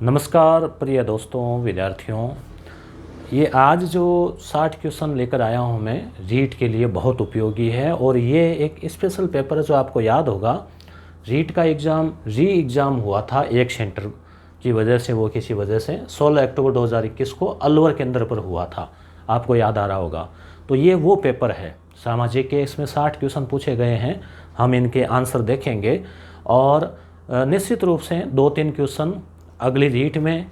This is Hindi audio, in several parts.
नमस्कार प्रिय दोस्तों, विद्यार्थियों। ये आज जो 60 क्वेश्चन लेकर आया हूँ मैं, रीट के लिए बहुत उपयोगी है। और ये एक स्पेशल पेपर है जो आपको याद होगा, रीट का एग्ज़ाम एग्ज़ाम हुआ था एक सेंटर की वजह से, वो किसी वजह से 16 अक्टूबर 2021 को अलवर केंद्र पर हुआ था, आपको याद आ रहा होगा। तो ये वो पेपर है सामाजिक के, इसमें 60 क्वेश्चन पूछे गए हैं, हम इनके आंसर देखेंगे। और निश्चित रूप से 2-3 क्वेश्चन अगली रीट में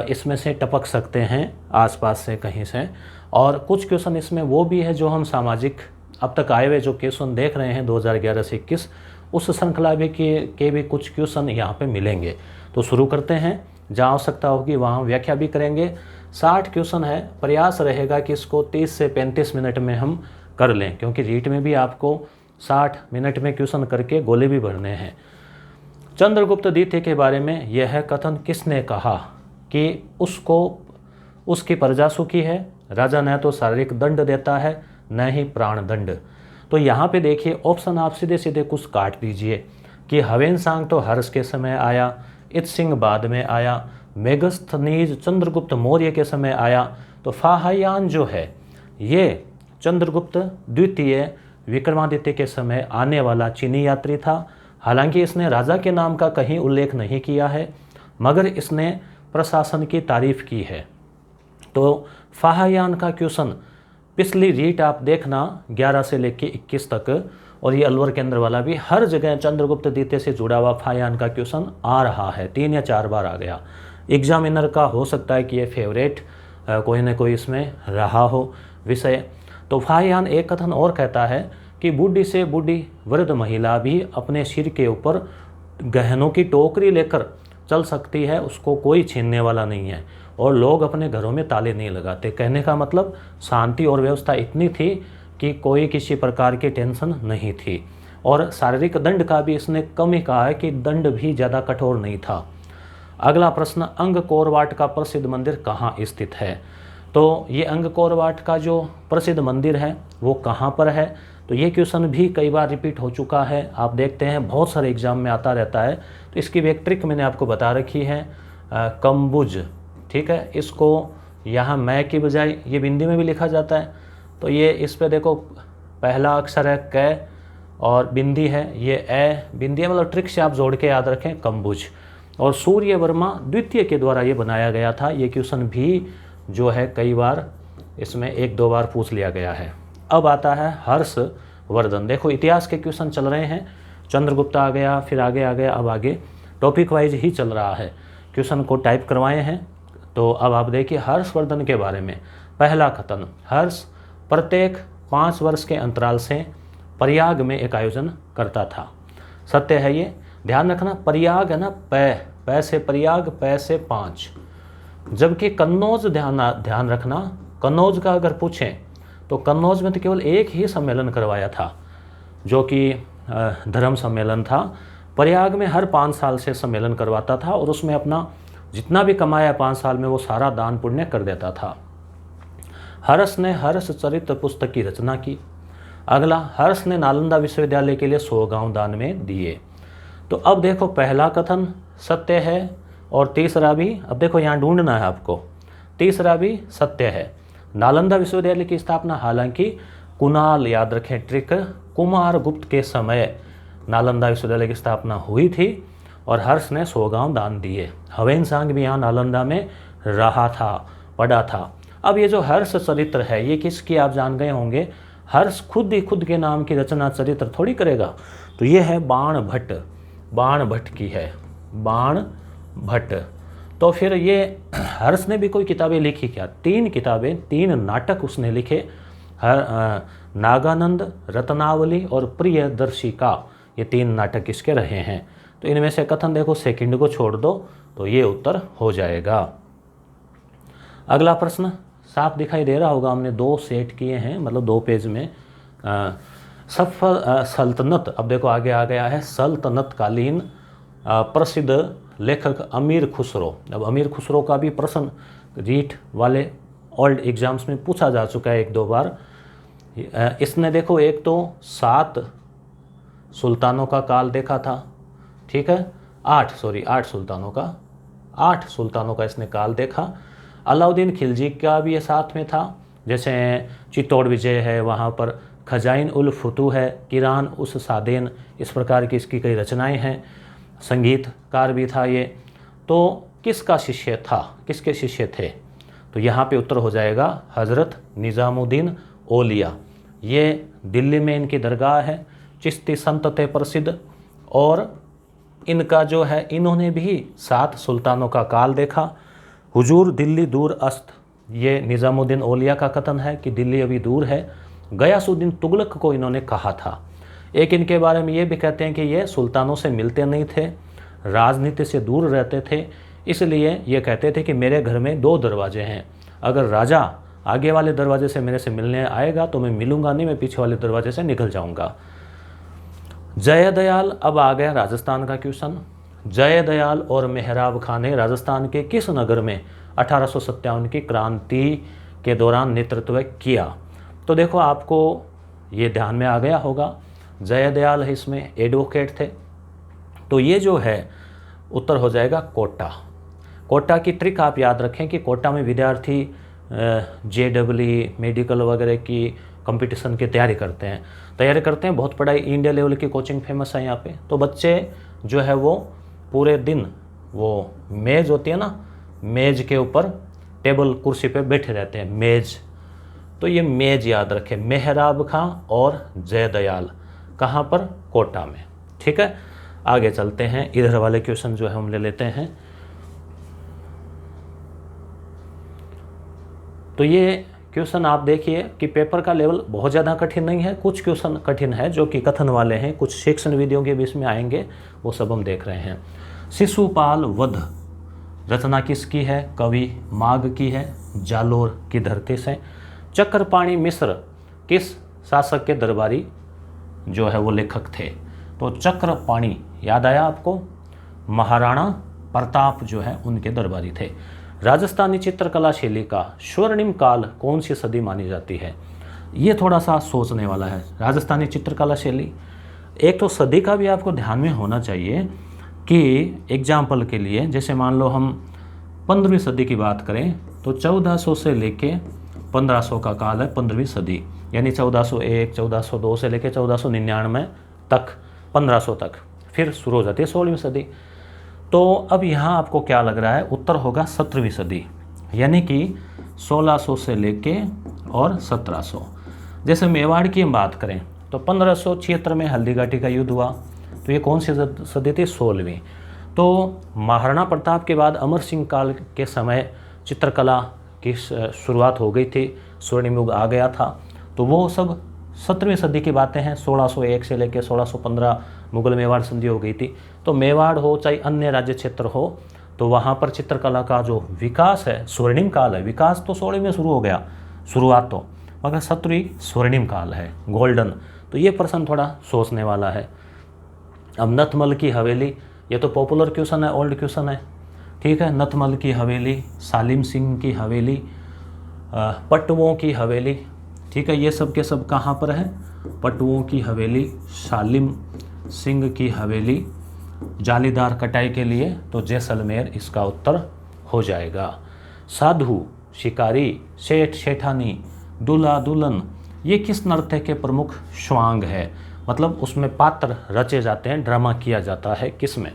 इसमें से टपक सकते हैं आसपास से कहीं से। और कुछ क्वेश्चन इसमें वो भी है जो हम सामाजिक अब तक आए हुए जो क्वेश्चन देख रहे हैं 2011 से 21, उस श्रृंखला भी के भी कुछ क्वेश्चन यहाँ पे मिलेंगे। तो शुरू करते हैं, जहाँ आवश्यकता होगी वहाँ व्याख्या भी करेंगे। 60 क्वेश्चन है, प्रयास रहेगा कि इसको 30 से 35 मिनट में हम कर लें, क्योंकि रीट में भी आपको 60 मिनट में क्वेश्चन करके गोले भी भरने हैं। चंद्रगुप्त द्वितीय के बारे में यह कथन किसने कहा कि उसकी प्रजा सुखी है, राजा न तो शारीरिक दंड देता है न ही प्राण दंड। तो यहाँ पे देखिए ऑप्शन आप सीधे सीधे कुछ काट दीजिए कि हवेनसांग तो हर्ष के समय आया, इत सिंह बाद में आया, मेगस्थनीज चंद्रगुप्त मौर्य के समय आया। तो फाहयान जो है ये चंद्रगुप्त द्वितीय विक्रमादित्य के समय आने वाला चीनी यात्री था। हालांकि इसने राजा के नाम का कहीं उल्लेख नहीं किया है, मगर इसने प्रशासन की तारीफ की है। तो फाहयान का क्वेश्चन पिछली रीट आप देखना 11 से लेकर 21 तक, और ये अलवर केंद्र वाला भी हर जगह चंद्रगुप्त द्वितीय से जुड़ा हुआ फाहयान का क्वेश्चन आ रहा है, 3 या 4 बार आ गया। एग्जामिनर का हो सकता है कि ये फेवरेट कोई ना कोई इसमें रहा हो विषय। तो फाहयान एक कथन और कहता है कि बूढ़ी से बूढ़ी वृद्ध महिला भी अपने सिर के ऊपर गहनों की टोकरी लेकर चल सकती है, उसको कोई छीनने वाला नहीं है, और लोग अपने घरों में ताले नहीं लगाते। कहने का मतलब शांति और व्यवस्था इतनी थी कि कोई किसी प्रकार की टेंशन नहीं थी। और शारीरिक दंड का भी इसने कम ही कहा है कि दंड भी ज़्यादा कठोर नहीं था। अगला प्रश्न, अंगकोरवाट का प्रसिद्ध मंदिर कहाँ स्थित है? तो ये अंगकोरवाट का जो प्रसिद्ध मंदिर है वो कहाँ पर है? तो ये क्वेश्चन भी कई बार रिपीट हो चुका है, आप देखते हैं बहुत सारे एग्जाम में आता रहता है। तो इसकी भी एक ट्रिक मैंने आपको बता रखी है, कम्बुज, ठीक है। इसको यहाँ मैं की बजाय ये बिंदी में भी लिखा जाता है। तो ये इस पे देखो, पहला अक्षर है क और बिंदी है, ये ए बिंदी है, मतलब ट्रिक से आप जोड़ के याद रखें, कम्बुज। और सूर्य वर्मा द्वितीय के द्वारा ये बनाया गया था। ये क्वेश्चन भी जो है कई बार इसमें 1-2 बार पूछ लिया गया है। अब आता है हर्षवर्धन। देखो इतिहास के क्वेश्चन चल रहे हैं, चंद्रगुप्त आ गया, फिर आगे आ गया, अब आगे टॉपिक वाइज ही चल रहा है। क्वेश्चन को टाइप करवाए हैं। तो अब आप देखिए हर्षवर्धन के बारे में। पहला कथन, हर्ष प्रत्येक 5 वर्ष के अंतराल से प्रयाग में एक आयोजन करता था। सत्य है ये, ध्यान रखना। प्रयाग है ना, पै से प्रयाग, पै से 5। जबकि कन्नौज ध्यान रखना, कन्नौज का अगर पूछें तो कन्नौज में तो केवल एक ही सम्मेलन करवाया था, जो कि धर्म सम्मेलन था। प्रयाग में हर 5 साल से सम्मेलन करवाता था, और उसमें अपना जितना भी कमाया 5 साल में वो सारा दान पुण्य कर देता था। हर्ष ने हर्ष चरित्र पुस्तक की रचना की। अगला, हर्ष ने नालंदा विश्वविद्यालय के लिए 100 गांव दान में दिए। तो अब देखो पहला कथन सत्य है, और तीसरा भी, अब देखो यहाँ ढूंढना है आपको, तीसरा भी सत्य है। नालंदा विश्वविद्यालय की स्थापना, हालांकि कुणाल, याद रखें ट्रिक, कुमार गुप्त के समय नालंदा विश्वविद्यालय की स्थापना हुई थी, और हर्ष ने 100 गांव दान दिए। हवेनसांग भी यहाँ नालंदा में रहा था, पढ़ा था। अब ये जो हर्ष चरित्र है ये किसकी आप जान गए होंगे। हर्ष खुद ही खुद के नाम की रचना चरित्र थोड़ी करेगा। तो ये है बाण भट्ट की है, बाण भट्ट। तो फिर ये हर्ष ने भी कोई किताबें लिखी क्या? 3 किताबें, 3 नाटक उसने लिखे, नागानंद, रत्नावली और प्रियदर्शिका, ये 3 नाटक इसके रहे हैं। तो इनमें से कथन देखो, सेकंड को छोड़ दो तो ये उत्तर हो जाएगा। अगला प्रश्न साफ दिखाई दे रहा होगा, हमने 2 सेट किए हैं, मतलब 2 पेज में। सफल सल्तनत, अब देखो आगे आ गया है, सल्तनत कालीन प्रसिद्ध लेखक अमीर खुसरो। अब अमीर खुसरो का भी प्रश्न रीट वाले ओल्ड एग्जाम्स में पूछा जा चुका है 1-2 बार। इसने देखो एक तो 7 सुल्तानों का काल देखा था, ठीक है, 8 सुल्तानों का 8 सुल्तानों का इसने काल देखा। अलाउद्दीन खिलजी का भी ये साथ में था, जैसे चित्तौड़ विजय है, वहाँ पर खजाइन उल फुतूह है, किरान उस सादेन, इस प्रकार की इसकी कई रचनाएं हैं। संगीतकार भी था ये। तो किसका शिष्य था, किसके शिष्य थे? तो यहाँ पे उत्तर हो जाएगा हज़रत निज़ामुद्दीन औलिया। ये दिल्ली में इनकी दरगाह है, चिश्ती संत थे प्रसिद्ध, और इनका जो है, इन्होंने भी 7 सुल्तानों का काल देखा। हुजूर दिल्ली दूर अस्त, ये निज़ामुद्दीन औलिया का कथन है कि दिल्ली अभी दूर है। गयासुद्दीन तुगलक को इन्होंने कहा था। एक इनके बारे में ये भी कहते हैं कि ये सुल्तानों से मिलते नहीं थे, राजनीति से दूर रहते थे, इसलिए ये कहते थे कि मेरे घर में 2 दरवाजे हैं, अगर राजा आगे वाले दरवाजे से मेरे से मिलने आएगा तो मैं मिलूंगा नहीं, मैं पीछे वाले दरवाजे से निकल जाऊंगा। जयदयाल, अब आ गया राजस्थान का क्वेश्चन। जयदयाल और मेहराब खां ने राजस्थान के किस नगर में 1857 की क्रांति के दौरान नेतृत्व किया? तो देखो आपको ये ध्यान में आ गया होगा, जयदयाल है इसमें एडवोकेट थे। तो ये जो है उत्तर हो जाएगा कोटा। कोटा की ट्रिक आप याद रखें कि कोटा में विद्यार्थी JEE मेडिकल वगैरह की कंपटीशन की तैयारी करते हैं, बहुत पढ़ाई, इंडिया लेवल की कोचिंग फेमस है यहाँ पे। तो बच्चे जो है वो पूरे दिन वो मेज़ होती है ना, मेज़ के ऊपर टेबल कुर्सी पे बैठे रहते हैं, मेज़। तो ये मेज़ याद रखें, मेहराब खां और जयदयाल, कहाँ पर? कोटा में। ठीक है, आगे चलते हैं, इधर वाले क्वेश्चन जो है हम ले लेते हैं। तो ये क्वेश्चन आप देखिए कि पेपर का लेवल बहुत ज़्यादा कठिन नहीं है, कुछ क्वेश्चन कठिन है जो कि कथन वाले हैं, कुछ शिक्षण विधियों के बीच में आएंगे, वो सब हम देख रहे हैं। शिशुपाल वध रचना किसकी है? कवि माघ की है, जालोर की धरती से। चक्रपाणी मिश्र किस शासक के दरबारी जो है वो लेखक थे? तो चक्रपाणी याद आया आपको, महाराणा प्रताप जो है उनके दरबारी थे। राजस्थानी चित्रकला शैली का स्वर्णिम काल कौन सी सदी मानी जाती है? ये थोड़ा सा सोचने वाला है। राजस्थानी चित्रकला शैली, एक तो सदी का भी आपको ध्यान में होना चाहिए कि एग्जाम्पल के लिए जैसे मान लो हम 15वीं सदी की बात करें तो 1400 से लेके 1500 का काल है 15वीं सदी, यानी 1401 1402 से लेके 1499 तक, 1500 तक, फिर शुरू हो जाती है 16वीं सदी। तो अब यहाँ आपको क्या लग रहा है? उत्तर होगा 17वीं सदी, यानी कि 1600 से लेके और 1700। जैसे मेवाड़ की हम बात करें तो 1576 में हल्दीघाटी का युद्ध हुआ, तो ये कौन सी सदी थी? 16वीं। तो महाराणा प्रताप के बाद अमर सिंह काल के समय चित्रकला की शुरुआत हो गई थी, स्वर्णिम युग आ गया था, तो वो सब 17वीं सदी की बातें हैं। 1601 से लेकर 1615 मुगल मेवाड़ संधि हो गई थी। तो मेवाड़ हो चाहे अन्य राज्य क्षेत्र हो, तो वहाँ पर चित्रकला का जो विकास है, स्वर्णिम काल है। विकास तो 16वीं में शुरू हो गया, शुरुआत तो, मगर 17वीं स्वर्णिम काल है, गोल्डन। तो ये प्रश्न थोड़ा सोचने वाला है। अब नथमल की हवेली, ये तो पॉपुलर क्वेश्चन है, ओल्ड क्वेश्चन है, ठीक है। नथमल की हवेली, सालिम सिंह की हवेली, पट्टुओं की हवेली, ठीक है, ये सब के सब कहाँ पर है? पट्टुओं की हवेली, सालिम सिंह की हवेली। जालीदार कटाई के लिए तो जैसलमेर इसका उत्तर हो जाएगा। साधु, शिकारी, सेठ सेठानी, दूल्हा दुल्हन, ये किस नृत्य के प्रमुख स्वांग है? मतलब उसमें पात्र रचे जाते हैं, ड्रामा किया जाता है, किस में?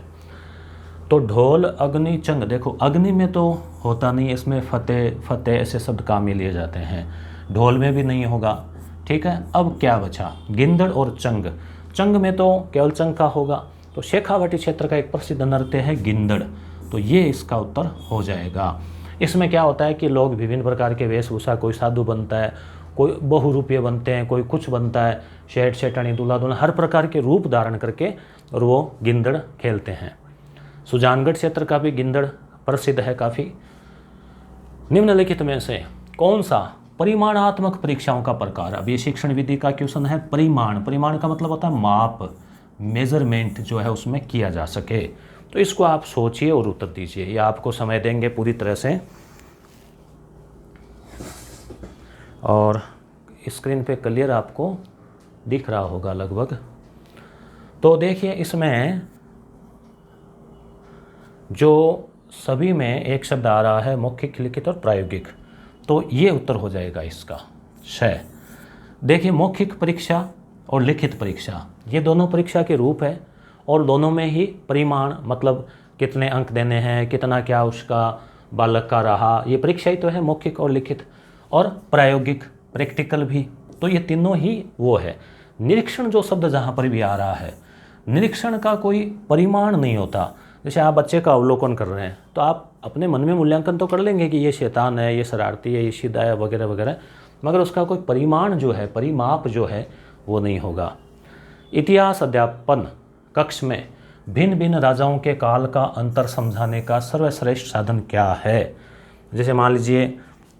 तो ढोल, अग्नि, चंग। देखो अग्नि में तो होता नहीं, इसमें फतेह फतेह ऐसे शब्द काम में लिए जाते हैं, ढोल में भी नहीं होगा, ठीक है। अब क्या बचा? गिंदड़ और चंग। चंग में तो केवल चंग का होगा, तो शेखावाटी क्षेत्र का एक प्रसिद्ध नृत्य है गिंदड़, तो ये इसका उत्तर हो जाएगा। इसमें क्या होता है कि लोग विभिन्न प्रकार के वेशभूषा, कोई साधु बनता है, कोई बहुरूपीय बनते हैं, कोई कुछ बनता है, शेठ सेठानी, दूल्हा दुल्हन, हर प्रकार के रूप धारण करके और वो गिंदड़ खेलते हैं। सुजानगढ़ क्षेत्र का भी गिंदड़ प्रसिद्ध है काफ़ी। निम्नलिखित में से कौन सा परिमाणात्मक परीक्षाओं का प्रकार? अब ये शिक्षण विधि का क्वेश्चन है। परिमाण का मतलब होता है माप, मेजरमेंट जो है उसमें किया जा सके। तो इसको आप सोचिए और उत्तर दीजिए, या आपको समय देंगे पूरी तरह से। और स्क्रीन पे क्लियर आपको दिख रहा होगा लगभग। तो देखिए इसमें जो सभी में एक शब्द आ रहा है, मौखिक, लिखित और प्रायोगिक, तो ये उत्तर हो जाएगा इसका श। देखिए, मौखिक परीक्षा और लिखित परीक्षा ये दोनों परीक्षा के रूप है और दोनों में ही परिमाण, मतलब कितने अंक देने हैं, कितना क्या उसका बालक का रहा, ये परीक्षा ही तो है, मौखिक और लिखित। और प्रायोगिक, प्रैक्टिकल भी, तो ये तीनों ही वो है। निरीक्षण जो शब्द जहाँ पर भी आ रहा है, निरीक्षण का कोई परिमाण नहीं होता। जैसे आप बच्चे का अवलोकन कर रहे हैं तो आप अपने मन में मूल्यांकन तो कर लेंगे कि ये शैतान है, ये शरारती है, ये सीधा है, वगैरह वगैरह, मगर उसका कोई परिमाण जो है, परिमाप जो है वो नहीं होगा। इतिहास अध्यापन कक्ष में भिन्न भिन्न राजाओं के काल का अंतर समझाने का सर्वश्रेष्ठ साधन क्या है। जैसे मान लीजिए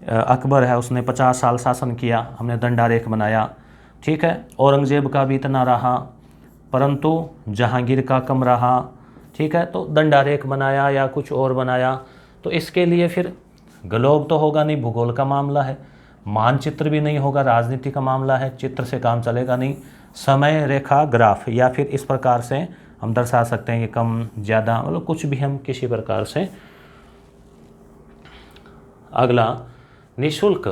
अकबर है, उसने 50 साल शासन किया, हमने दंडारेख बनाया, ठीक है। औरंगजेब का भी इतना रहा, परंतु जहांगीर का कम रहा, ठीक है, तो दंडारेख बनाया या कुछ और बनाया। तो इसके लिए फिर ग्लोब तो होगा नहीं, भूगोल का मामला है, मानचित्र भी नहीं होगा, राजनीति का मामला है, चित्र से काम चलेगा नहीं। समय रेखा ग्राफ, या फिर इस प्रकार से हम दर्शा सकते हैं कि कम ज़्यादा, मतलब कुछ भी हम किसी प्रकार से। अगला, निःशुल्क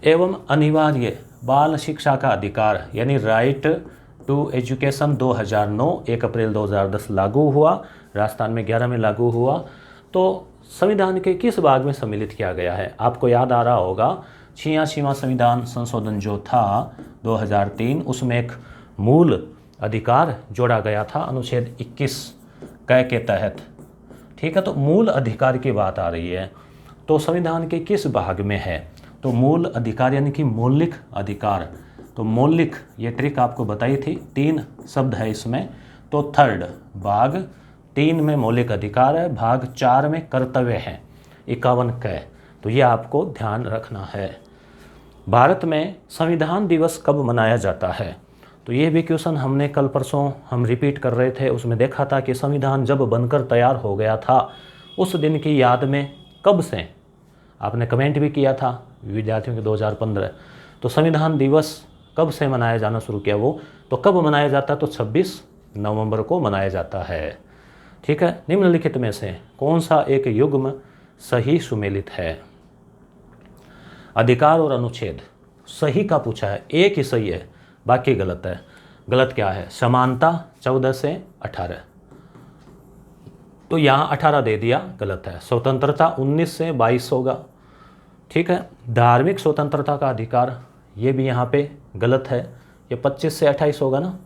एवं अनिवार्य बाल शिक्षा का अधिकार यानी राइट टू एजुकेशन 2009 1 अप्रैल 2010 लागू हुआ, राजस्थान में 11 में लागू हुआ। तो संविधान के किस भाग में सम्मिलित किया गया है? आपको याद आ रहा होगा 86वां संविधान संशोधन जो था 2003, उसमें एक मूल अधिकार जोड़ा गया था अनुच्छेद 21 क के तहत, ठीक है। तो मूल अधिकार की बात आ रही है, तो संविधान के किस भाग में है? तो मूल अधिकार यानी कि मौलिक अधिकार। तो मौलिक, ये ट्रिक आपको बताई थी, 3 शब्द है इसमें। तो थर्ड, भाग 3 में मौलिक अधिकार है, भाग 4 में कर्तव्य है, 51 क। तो ये आपको ध्यान रखना है। भारत में संविधान दिवस कब मनाया जाता है? तो ये भी क्वेश्चन हमने कल परसों हम रिपीट कर रहे थे, उसमें देखा था कि संविधान जब बनकर तैयार हो गया था उस दिन की याद में कब से, आपने कमेंट भी किया था विद्यार्थियों के 2015। तो संविधान दिवस कब से मनाया जाना शुरू किया वो, तो कब मनाया जाता है? तो 26 नवंबर को मनाया जाता है, ठीक है। निम्नलिखित में से कौन सा एक युग्म सही सुमेलित है? अधिकार और अनुच्छेद सही का पूछा है, एक ही सही है, बाकी गलत है। गलत क्या है? समानता 14 से 18, तो यहाँ 18 दे दिया, गलत है। स्वतंत्रता 19 से 22 होगा, ठीक है। धार्मिक स्वतंत्रता का अधिकार, ये भी यहाँ पे गलत है, ये 25 से 28 होगा ना।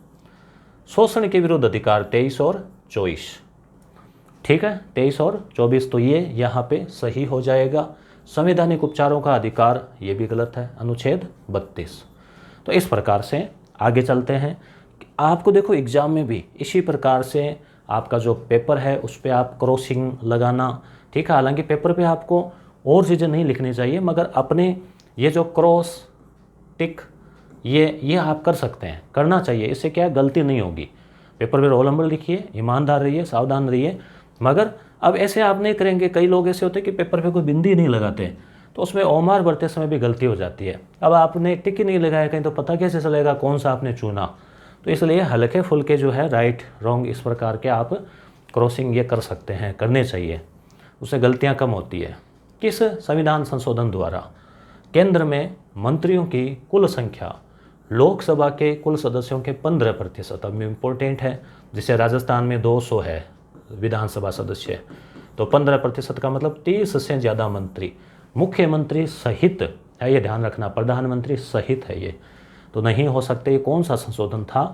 शोषण के विरुद्ध अधिकार 23 और 24, ठीक है, 23 और 24, तो ये यहाँ पे सही हो जाएगा। संवैधानिक उपचारों का अधिकार, ये भी गलत है, अनुच्छेद 32। तो इस प्रकार से आगे चलते हैं। आपको देखो एग्जाम में भी इसी प्रकार से आपका जो पेपर है उस पर आप क्रॉसिंग लगाना, ठीक है। हालांकि पेपर पे आपको और चीज़ें नहीं लिखनी चाहिए, मगर अपने ये जो क्रॉस टिक ये आप कर सकते हैं, करना चाहिए। इससे क्या गलती नहीं होगी। पेपर पे रोल नंबर लिखिए, ईमानदार रहिए, सावधान रहिए। मगर अब ऐसे आप नहीं करेंगे, कई लोग ऐसे होते हैं कि पेपर पे कोई बिंदी नहीं लगाते, तो उसमें ओमार भरते समय भी गलती हो जाती है। अब आपने टिक ही नहीं लगाया कहीं, तो पता कैसे चलेगा कौन सा आपने चुना? तो इसलिए हल्के फुल्के जो है राइट रॉन्ग इस प्रकार के आप क्रॉसिंग ये कर सकते हैं, करने चाहिए, उससे गलतियाँ कम होती है। किस संविधान संशोधन द्वारा केंद्र में मंत्रियों की कुल संख्या लोकसभा के कुल सदस्यों के 15%, अब इम्पोर्टेंट है। जैसे राजस्थान में 200 है विधानसभा सदस्य, तो 15% का मतलब 30 से ज़्यादा मंत्री, मुख्यमंत्री सहित है, ये ध्यान रखना, प्रधानमंत्री सहित है ये, तो नहीं हो सकते। ये कौन सा संशोधन था?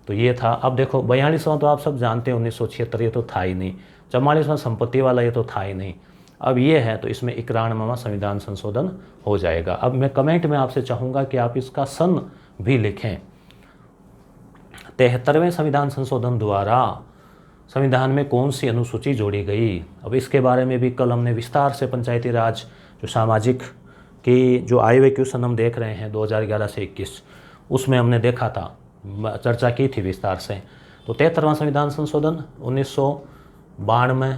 तो ये था। अब देखो 42वां तो आप सब जानते हैं 1976, ये तो था ही नहीं। 44वां संपत्ति वाला, ये तो था ही नहीं। अब ये है, तो इसमें 91वां संविधान संशोधन हो जाएगा। अब मैं कमेंट में आपसे चाहूँगा कि आप इसका सन भी लिखें। 73वें संविधान संशोधन द्वारा संविधान में कौन सी अनुसूची जोड़ी गई? अब इसके बारे में भी कल हमने विस्तार से पंचायती राज जो सामाजिक की जो आए हुए क्वेश्चन हम देख रहे हैं 2011 से 21, उसमें हमने देखा था, चर्चा की थी विस्तार से। तो 73वां संविधान संशोधन 1992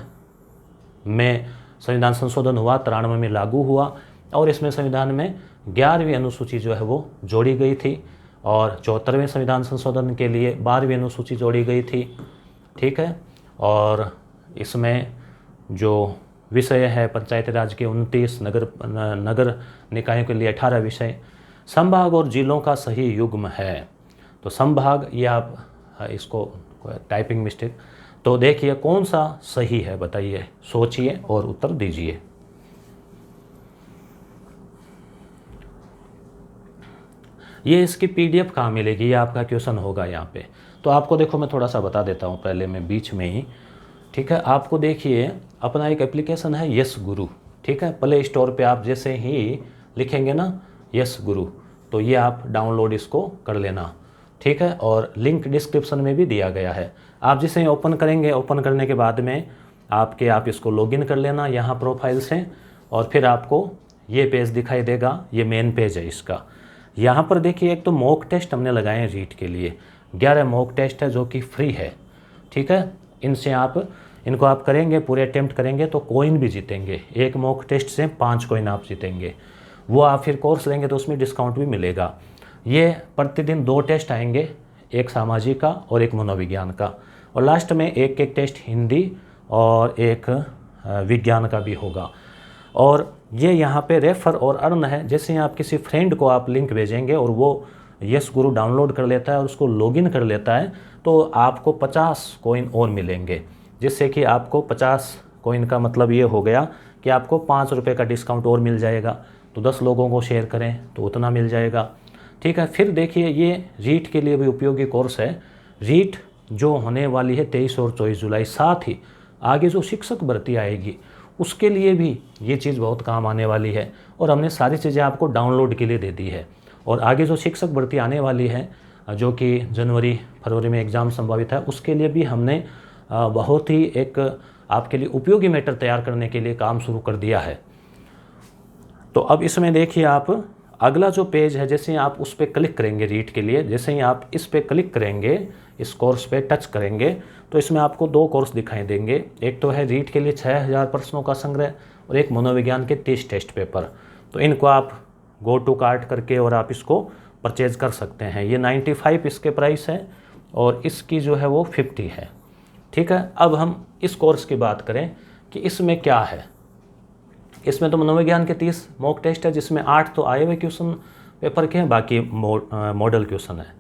में संविधान संशोधन हुआ, 93 में लागू हुआ, और इसमें संविधान में 11वीं अनुसूची जो है वो जोड़ी गई थी, और 74वें संविधान संशोधन के लिए 12वीं अनुसूची जोड़ी गई थी। ठीक है। और इसमें जो विषय है पंचायती राज के 29, नगर निकायों के लिए 18 विषय, संभाग और जिलों का सही युग्म है। तो संभाग, ये आप इसको टाइपिंग मिस्टेक, तो देखिए कौन सा सही है बताइए, सोचिए और उत्तर दीजिए। ये इसकी पीडीएफ कहाँ मिलेगी, ये आपका क्वेश्चन होगा यहाँ पे। तो आपको देखो मैं थोड़ा सा बता देता हूँ पहले मैं बीच में ही, ठीक है। आपको देखिए अपना एक एप्लीकेशन है यस गुरु, ठीक है। प्ले स्टोर पे आप जैसे ही लिखेंगे ना यस गुरु, तो ये आप डाउनलोड इसको कर लेना, ठीक है। और लिंक डिस्क्रिप्शन में भी दिया गया है। आप जिसे ओपन करेंगे, ओपन करने के बाद में आप इसको लॉगिन कर लेना यहाँ प्रोफाइल से, और फिर आपको ये पेज दिखाई देगा, ये मेन पेज है इसका। यहाँ पर देखिए एक तो मॉक टेस्ट हमने लगाए हैं रीट के लिए, 11 मॉक टेस्ट है जो कि फ्री है, ठीक है। इनको आप करेंगे, पूरे अटेम्प्ट करेंगे तो कॉइन भी जीतेंगे। एक मॉक टेस्ट से 5 कॉइन आप जीतेंगे, वो आप फिर कोर्स लेंगे तो उसमें डिस्काउंट भी मिलेगा। ये प्रतिदिन 2 टेस्ट आएंगे, एक सामाजिक का और एक मनोविज्ञान का, और लास्ट में एक टेस्ट हिंदी और एक विज्ञान का भी होगा। और ये यहाँ पे रेफर और अर्न है, जैसे आप किसी फ्रेंड को आप लिंक भेजेंगे और वो यस गुरु डाउनलोड कर लेता है और उसको लॉगिन कर लेता है, तो आपको 50 कॉइन और मिलेंगे, जिससे कि आपको 50 कॉइन का मतलब ये हो गया कि आपको 5 रुपये का डिस्काउंट और मिल जाएगा। तो 10 लोगों को शेयर करें तो उतना मिल जाएगा, ठीक है। फिर देखिए ये रीट के लिए भी उपयोगी कोर्स है। रीट जो होने वाली है 23 और 24 जुलाई, साथ ही आगे जो शिक्षक भर्ती आएगी उसके लिए भी ये चीज़ बहुत काम आने वाली है, और हमने सारी चीज़ें आपको डाउनलोड के लिए दे दी है। और आगे जो शिक्षक भर्ती आने वाली है, जो कि जनवरी फरवरी में एग्ज़ाम संभावित है, उसके लिए भी हमने बहुत ही एक आपके लिए उपयोगी मैटर तैयार करने के लिए काम शुरू कर दिया है। तो अब इसमें देखिए आप अगला जो पेज है, जैसे ही आप उस पर क्लिक करेंगे रीट के लिए, जैसे ही आप इस पर क्लिक करेंगे, इस कोर्स पे टच करेंगे, तो इसमें आपको 2 कोर्स दिखाई देंगे। एक तो है रीट के लिए 6000 प्रश्नों का संग्रह, और एक मनोविज्ञान के 30 टेस्ट पेपर। तो इनको आप गो टू कार्ट करके और आप इसको परचेज कर सकते हैं। ये 95 इसके प्राइस है, और इसकी जो है वो 50 है, ठीक है। अब हम इस कोर्स की बात करें कि इसमें क्या है। इसमें तो मनोविज्ञान के 30 मॉक टेस्ट है, जिसमें 8 तो आए हुए क्वेश्चन पेपर के हैं, बाकी मॉडल क्वेश्चन है।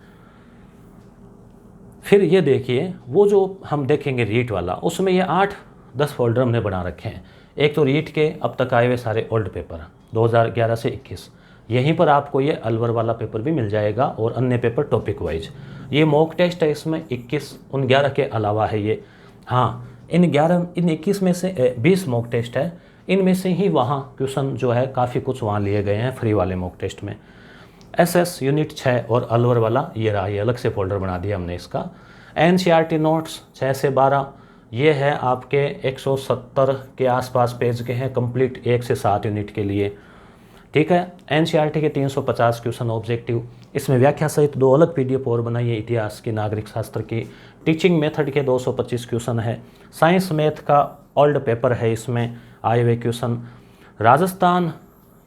फिर ये देखिए वो जो हम देखेंगे रीट वाला, उसमें ये 8-10 फोल्डर हमने बना रखे हैं। एक तो रीट के अब तक आए हुए सारे ओल्ड पेपर 2011 से 21, यहीं पर आपको ये अलवर वाला पेपर भी मिल जाएगा, और अन्य पेपर टॉपिक वाइज। ये मॉक टेस्ट है, इसमें 21 उन 11 के अलावा है ये। हाँ, इन 21 में से 20 मॉक टेस्ट है, इनमें से ही वहाँ क्वेश्चन जो है काफ़ी कुछ वहाँ लिए गए हैं फ्री वाले मॉक टेस्ट में। SS यूनिट 6 और अलवर वाला ये रहा, ये अलग से फोल्डर बना दिया हमने इसका। NCERT नोट्स 6 से 12, ये है आपके 170 के आसपास पेज के हैं, कंप्लीट 1 से 7 यूनिट के लिए, ठीक है। NCERT के 350 क्वेश्चन ऑब्जेक्टिव, इसमें व्याख्या सहित 2 अलग PDF और बनाई है, इतिहास की, नागरिक शास्त्र की। टीचिंग मेथड के 225 क्वेश्चन है। साइंस मैथ का ओल्ड पेपर है, इसमें आए हुए क्वेश्चन। राजस्थान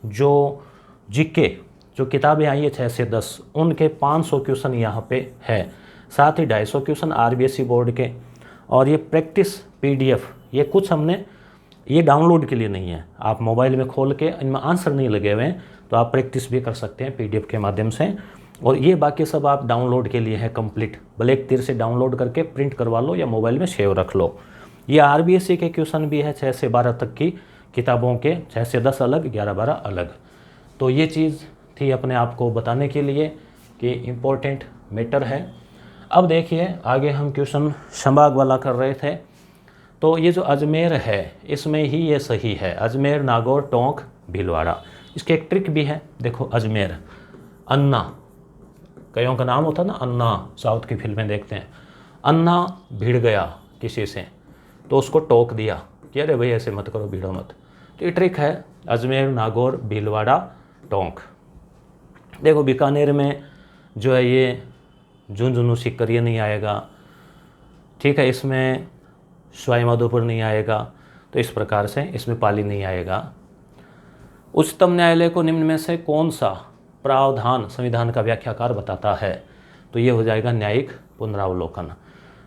जो GK जो किताबें आई है 6 से 10, उनके 500 क्वेश्चन यहाँ पे है, साथ ही 250 क्वेश्चन RBSE बोर्ड के। और ये प्रैक्टिस PDF, ये कुछ हमने ये डाउनलोड के लिए नहीं है, आप मोबाइल में खोल के इनमें आंसर नहीं लगे हुए हैं तो आप प्रैक्टिस भी कर सकते हैं PDF के माध्यम से। और ये बाकी सब आप डाउनलोड के लिए है कंप्लीट, ब्लैक तीर से डाउनलोड करके प्रिंट करवा लो या मोबाइल में सेव रख लो। ये RBSE के क्वेश्चन भी है 6 से 12 तक की किताबों के, 6 से 10 अलग, 11-12 अलग। तो ये चीज़ थी अपने आप को बताने के लिए कि इम्पोर्टेंट मैटर है। अब देखिए आगे हम क्वेश्चन संभाग वाला कर रहे थे, तो ये जो अजमेर है इसमें ही ये सही है, अजमेर, नागौर, टोंक, भीलवाड़ा। इसके एक ट्रिक भी है, देखो अजमेर, अन्ना, कईयों का नाम होता है ना अन्ना, साउथ की फिल्में देखते हैं। अन्ना भिड़ गया किसी से तो उसको टोक दिया कि अरे भाई ऐसे मत करो, भिड़ो मत। तो ये ट्रिक है, अजमेर, नागौर, भीलवाड़ा, टोंक। देखो बीकानेर में जो है ये झुंझुनू सीकर ये नहीं आएगा, ठीक है। इसमें सवाई माधोपुर नहीं आएगा, तो इस प्रकार से इसमें पाली नहीं आएगा। उच्चतम न्यायालय को निम्न में से कौन सा प्रावधान संविधान का व्याख्याकार बताता है, तो ये हो जाएगा न्यायिक पुनरावलोकन।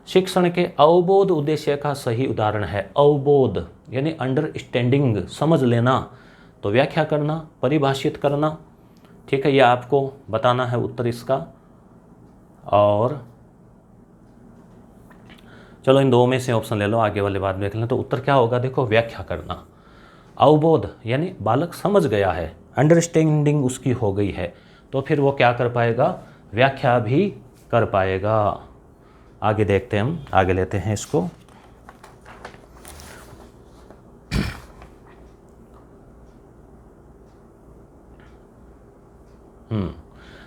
शिक्षण के अवबोध उद्देश्य का सही उदाहरण है। अवबोध यानी अंडरस्टैंडिंग, समझ लेना, तो व्याख्या करना, परिभाषित करना, ठीक है, यह आपको बताना है उत्तर इसका। और चलो इन दो में से ऑप्शन ले लो, आगे वाले बाद देख लें। तो उत्तर क्या होगा, देखो व्याख्या करना। अवबोध यानी बालक समझ गया है, अंडरस्टैंडिंग उसकी हो गई है, तो फिर वो क्या कर पाएगा, व्याख्या भी कर पाएगा। आगे देखते हैं, हम आगे लेते हैं इसको।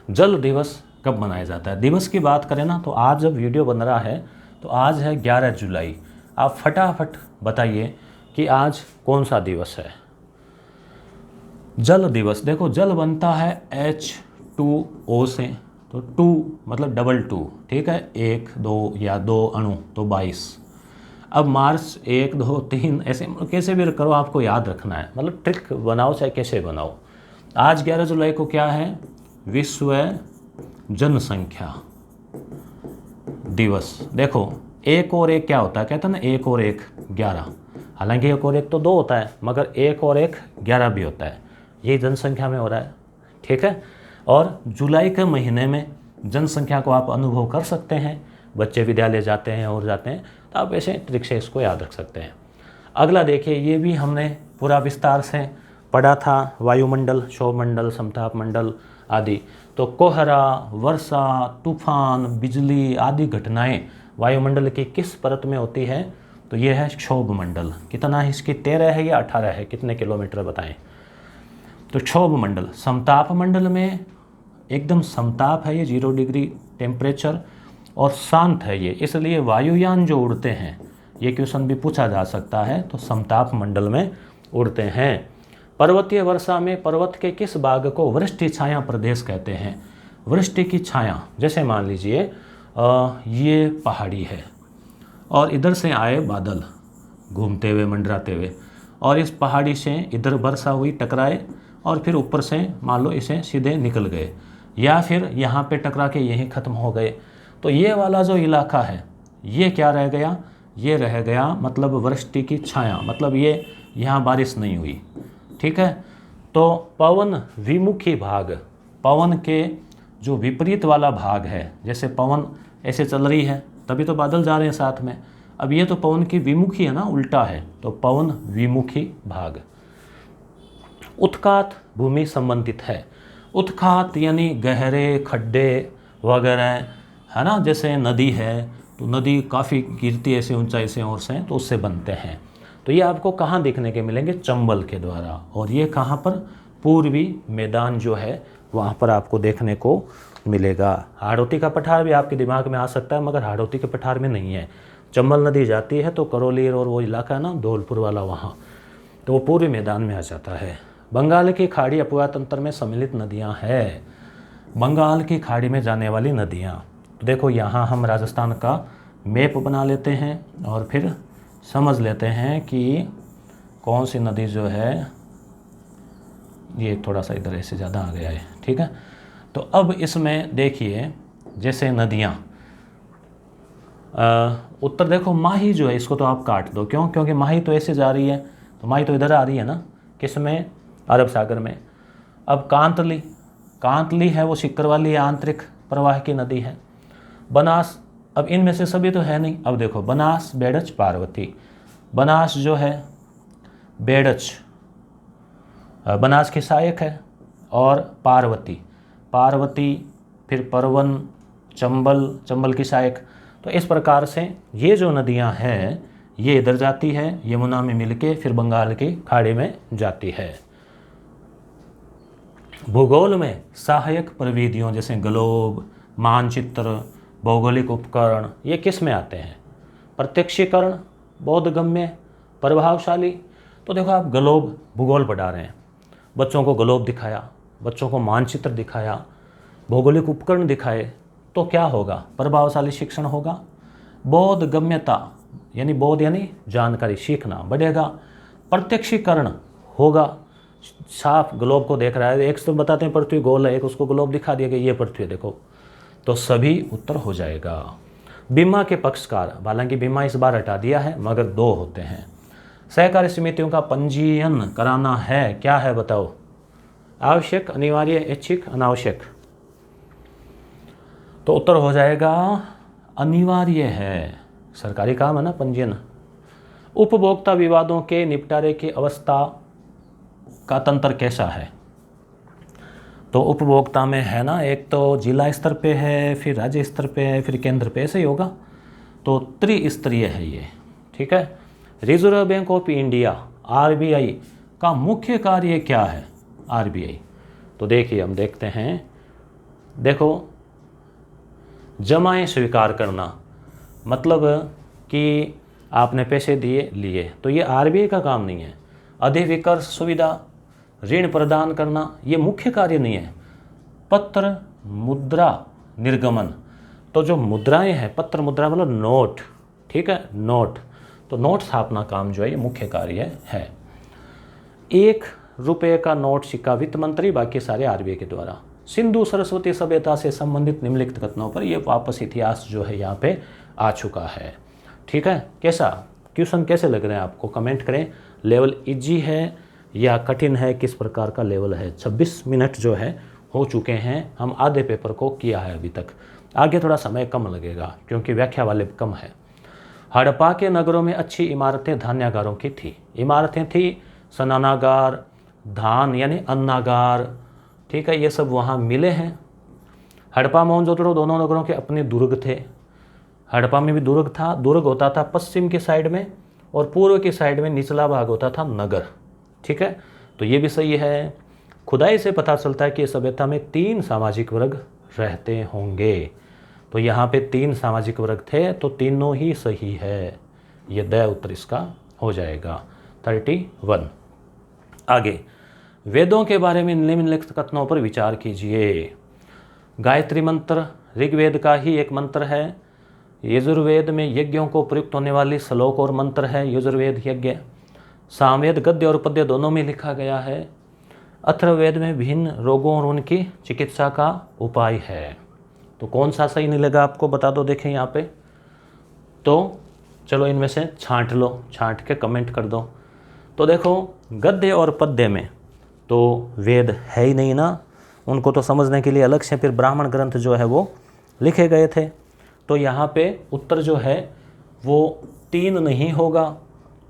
जल दिवस कब मनाया जाता है? दिवस की बात करें ना, तो आज जब वीडियो बन रहा है तो आज है 11 जुलाई। आप फटाफट बताइए कि आज कौन सा दिवस है। जल दिवस, देखो जल बनता है H2O से, तो 2 मतलब डबल 2, ठीक है, 1 2 या 2 अणु तो 22। अब मार्च 1 2 3 ऐसे कैसे भी करो, आपको याद रखना है, मतलब ट्रिक बनाओ चाहे कैसे बनाओ। आज 11 जुलाई को क्या है, विश्व जनसंख्या दिवस। देखो 1 और 1 क्या होता है, कहते हैं ना 1 और 1 11, हालांकि 1 और 1 तो 2 होता है, मगर 1 और 1 11 भी होता है, ये जनसंख्या में हो रहा है, ठीक है। और जुलाई के महीने में जनसंख्या को आप अनुभव कर सकते हैं, बच्चे विद्यालय जाते हैं और जाते हैं, तो आप ऐसे ट्रिक से इसको याद रख सकते हैं। अगला देखिए, ये भी हमने पूरा विस्तार से पढ़ा था, वायुमंडल, क्षोभमंडल, समताप मंडल आदि। तो कोहरा, वर्षा, तूफान, बिजली आदि घटनाएं वायुमंडल की किस परत में होती है, तो ये है क्षोभमंडल। कितना है इसकी, 13 है या 18 है, कितने किलोमीटर बताएं। तो क्षोभमंडल। समताप मंडल में एकदम समताप है, ये 0 डिग्री टेम्परेचर और शांत है ये, इसलिए वायुयान जो उड़ते हैं, ये क्वेश्चन भी पूछा जा सकता है, तो समताप मंडल में उड़ते हैं। पर्वतीय वर्षा में पर्वत के किस भाग को वृष्टि छाया प्रदेश कहते हैं? वृष्टि की छाया, जैसे मान लीजिए ये पहाड़ी है और इधर से आए बादल घूमते हुए, मंडराते हुए, और इस पहाड़ी से इधर वर्षा हुई, टकराए, और फिर ऊपर से मान लो इसे सीधे निकल गए, या फिर यहाँ पे टकरा के यहीं ख़त्म हो गए, तो ये वाला जो इलाका है ये क्या रह गया, ये रह गया मतलब वृष्टि की छाया, मतलब ये यहाँ बारिश नहीं हुई, ठीक है। तो पवन विमुखी भाग, पवन के जो विपरीत वाला भाग है, जैसे पवन ऐसे चल रही है तभी तो बादल जा रहे हैं साथ में, अब ये तो पवन की विमुखी है ना, उल्टा है, तो पवन विमुखी भाग। उत्कात भूमि संबंधित है। उत्कात यानी गहरे खड्डे वगैरह, है ना, जैसे नदी है तो नदी काफ़ी गिरती है ऐसे ऊंचाई से और से, तो उससे बनते हैं। तो ये आपको कहाँ देखने के मिलेंगे, चंबल के द्वारा, और ये कहाँ पर, पूर्वी मैदान जो है वहाँ पर आपको देखने को मिलेगा। हाड़ौती का पठार भी आपके दिमाग में आ सकता है, मगर हाड़ौती के पठार में नहीं है। चंबल नदी जाती है तो करौली और वो इलाका है ना धौलपुर वाला, वहाँ तो वो पूर्वी मैदान में आ जाता है। बंगाल की खाड़ी अपवा तंत्र में सम्मिलित नदियाँ हैं। बंगाल की खाड़ी में जाने वाली नदियाँ, तो देखो यहाँ हम राजस्थान का मैप बना लेते हैं और फिर समझ लेते हैं कि कौन सी नदी जो है, ये थोड़ा सा इधर ऐसे ज़्यादा आ गया है, ठीक है। तो अब इसमें देखिए जैसे नदियाँ, उत्तर देखो माही जो है, इसको तो आप काट दो, क्यों, क्योंकि माही तो ऐसे जा रही है, तो माही तो इधर आ रही है ना, किस में, अरब सागर में। अब कांतली, कांतली है वो सिक्कर वाली आंतरिक प्रवाह की नदी है। बनास, अब इनमें से सभी तो है नहीं, अब देखो बनास, बेड़च, पार्वती। बनास जो है, बेड़च बनास की सहायक है, और पार्वती, पार्वती फिर परवन, चंबल, चंबल की सहायक। तो इस प्रकार से ये जो नदियां हैं ये इधर जाती है, यमुना में मिलके फिर बंगाल की खाड़ी में जाती है। भूगोल में सहायक प्रविधियों जैसे ग्लोब, मानचित्र, भौगोलिक उपकरण, ये किस में आते हैं? प्रत्यक्षीकरण, बोधगम्य, प्रभावशाली। तो देखो आप ग्लोब, भूगोल पढ़ा रहे हैं, बच्चों को ग्लोब दिखाया, बच्चों को मानचित्र दिखाया, भौगोलिक उपकरण दिखाए, तो क्या होगा, प्रभावशाली शिक्षण होगा। बोधगम्यता यानी बोध यानी जानकारी, सीखना बढ़ेगा। प्रत्यक्षीकरण होगा, साफ ग्लोब को देख रहा है, एक तो बताते हैं पृथ्वी गोल है, एक उसको ग्लोब दिखा दिया कि ये पृथ्वी देखो, तो सभी उत्तर हो जाएगा। बीमा के पक्षकार, हालांकि बीमा इस बार हटा दिया है मगर 2 होते हैं। सहकारी समितियों का पंजीयन कराना है, क्या है बताओ? आवश्यक, अनिवार्य, ऐच्छिक, अनावश्यक? तो उत्तर हो जाएगा अनिवार्य है, सरकारी काम है ना पंजीयन। उपभोक्ता विवादों के निपटारे की अवस्था का तंत्र कैसा है? तो उपभोक्ता में है ना, एक तो जिला स्तर पे है, फिर राज्य स्तर पे है, फिर केंद्र पे, ऐसे ही होगा। तो त्रिस्तरीय है ये, ठीक है। Reserve bank of India RBI का मुख्य कार्य क्या है? आरबीआई, तो देखिए हम देखते हैं। देखो, जमाएं स्वीकार करना, मतलब कि आपने पैसे दिए लिए, तो ये आरबीआई का काम नहीं है। अधिविकर्ष सुविधा, ऋण प्रदान करना, ये मुख्य कार्य नहीं है। पत्र मुद्रा निर्गमन, तो जो मुद्राएं हैं, पत्र मुद्रा मतलब नोट, ठीक है, नोट, तो नोट छापना काम जो है ये मुख्य कार्य है। 1 रुपये का नोट सिक्का वित्त मंत्री, बाकी सारे आरबीआई के द्वारा। सिंधु सरस्वती सभ्यता से संबंधित निम्नलिखित घटनाओं पर ये वापस इतिहास जो है यहाँ पे आ चुका है, ठीक है। कैसा क्वेश्चन, कैसे लग रहे हैं आपको? कमेंट करें। लेवल इजी है या कठिन है, किस प्रकार का लेवल है? 26 मिनट जो है हो चुके हैं, हम आधे पेपर को किया है अभी तक। आगे थोड़ा समय कम लगेगा क्योंकि व्याख्या वाले कम है। हड़प्पा के नगरों में अच्छी इमारतें धान्यागारों की थी। इमारतें थी, स्नानागार, धान यानी अन्नागार, ठीक है, ये सब वहाँ मिले हैं। हड़प्पा मोहनजोदड़ो दोनों नगरों के अपने दुर्ग थे। हड़प्पा में भी दुर्ग था, दुर्ग होता था पश्चिम की साइड में और पूर्व की साइड में निचला भाग होता था नगर, ठीक है। तो ये भी सही है। खुदाई से पता चलता है कि सभ्यता में 3 सामाजिक वर्ग रहते होंगे, तो यहाँ पे 3 सामाजिक वर्ग थे, तो तीनों ही सही है। ये द उत्तर इसका हो जाएगा 31। आगे, वेदों के बारे में निम्नलिखित कथनों पर विचार कीजिए। गायत्री मंत्र ऋग्वेद का ही एक मंत्र है। यजुर्वेद में यज्ञों को प्रयुक्त होने वाली श्लोक और मंत्र है यजुर्वेद यज्ञ। सामवेद गद्य और पद्य दोनों में लिखा गया है। अथर्ववेद में विभिन्न रोगों और उनकी चिकित्सा का उपाय है। तो कौन सा सही नहीं लगा आपको, बता दो, देखें यहाँ पे। तो चलो इनमें से छांट लो, छांट के कमेंट कर दो। तो देखो, गद्य और पद्य में तो वेद है ही नहीं ना, उनको तो समझने के लिए अलग से फिर ब्राह्मण ग्रंथ जो है वो लिखे गए थे। तो यहाँ पे उत्तर जो है वो 3 नहीं होगा,